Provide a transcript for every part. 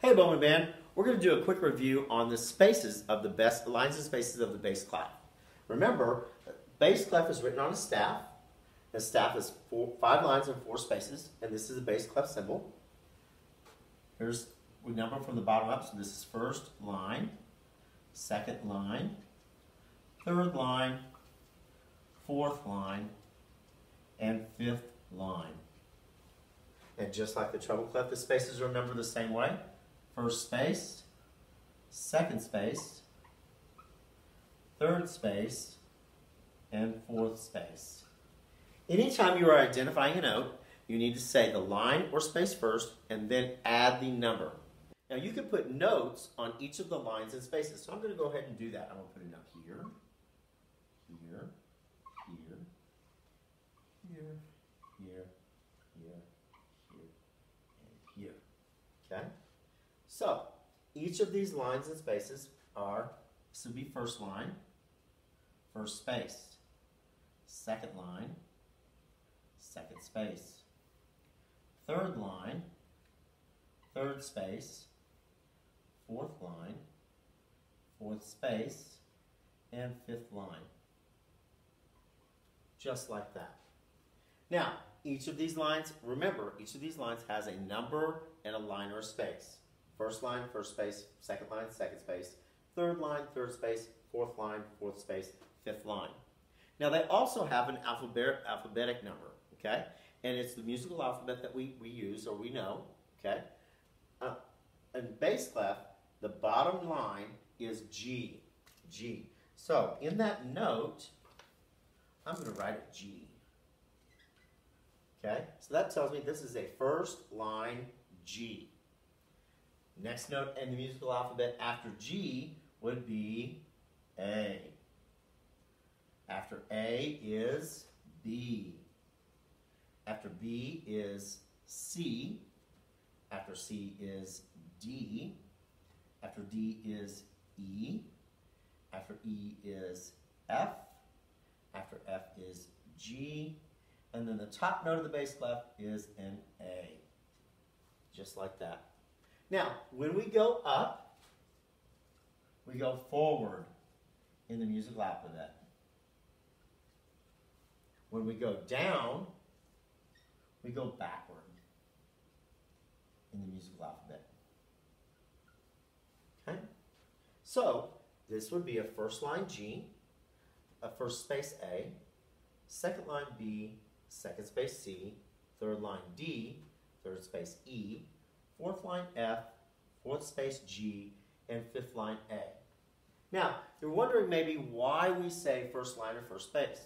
Hey Bowman Band, we're going to do a quick review on the spaces of the lines and spaces of the bass clef. Remember, bass clef is written on a staff. The staff is 5 lines and 4 spaces, and this is the bass clef symbol. We number from the bottom up, so this is first line, second line, third line, fourth line, and fifth line. And just like the treble clef, the spaces are numbered the same way. First space, second space, third space, and fourth space. Anytime you are identifying a note, you need to say the line or space first and then add the number. Now you can put notes on each of the lines and spaces, so I'm going to go ahead and do that. I'm going to put a note here, here, here, here, here, here, here, and here. Okay? So, each of these lines and spaces this would be first line, first space, second line, second space, third line, third space, fourth line, fourth space, and fifth line. Just like that. Now, each of these lines, remember, each of these lines has a number and a line or a space. First line, first space, second line, second space, third line, third space, fourth line, fourth space, fifth line. Now they also have an alphabetic number, okay? And it's the musical alphabet that we use or we know, okay? In bass clef, the bottom line is G, G. So in that note, I'm going to write a G. Okay, so that tells me this is a first line G. Next note in the musical alphabet after G would be A. After A is B. After B is C. After C is D. After D is E. After E is F. After F is G. And then the top note of the bass clef is an A. Just like that. Now, when we go up, we go forward in the musical alphabet. When we go down, we go backward in the musical alphabet. Okay? So, this would be a first line G, a first space A, second line B, second space C, third line D, third space E, fourth line F, fourth space G, and fifth line A. Now, you're wondering maybe why we say first line or first space.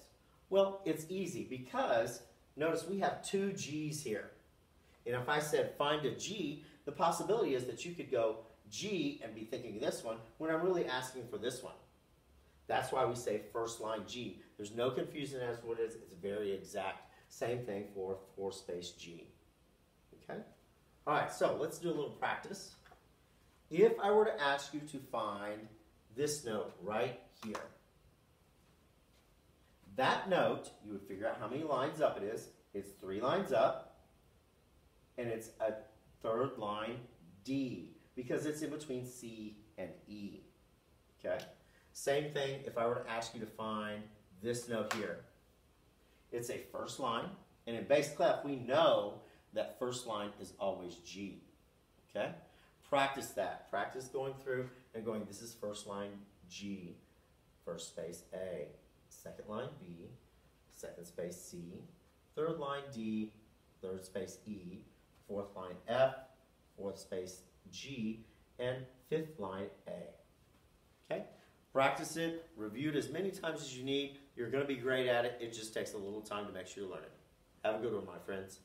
Well, it's easy because, notice we have 2 G's here. And if I said find a G, the possibility is that you could go G and be thinking this one when I'm really asking for this one. That's why we say first line G. There's no confusion as to what it is. It's very exact. Same thing for fourth space G. Okay? All right, so let's do a little practice. If I were to ask you to find this note right here, that note, you would figure out how many lines up it is. It's 3 lines up, and it's a third line D, because it's in between C and E. Okay? Same thing if I were to ask you to find this note here. It's a first line, and in bass clef, we know that first line is always G. Okay? Practice that. Practice going through and going, this is first line G, first space A, second line B, second space C, third line D, third space E, fourth line F, fourth space G, and fifth line A. Okay? Practice it, review it as many times as you need. You're going to be great at it. It just takes a little time to make sure you learn it. Have a good one, my friends.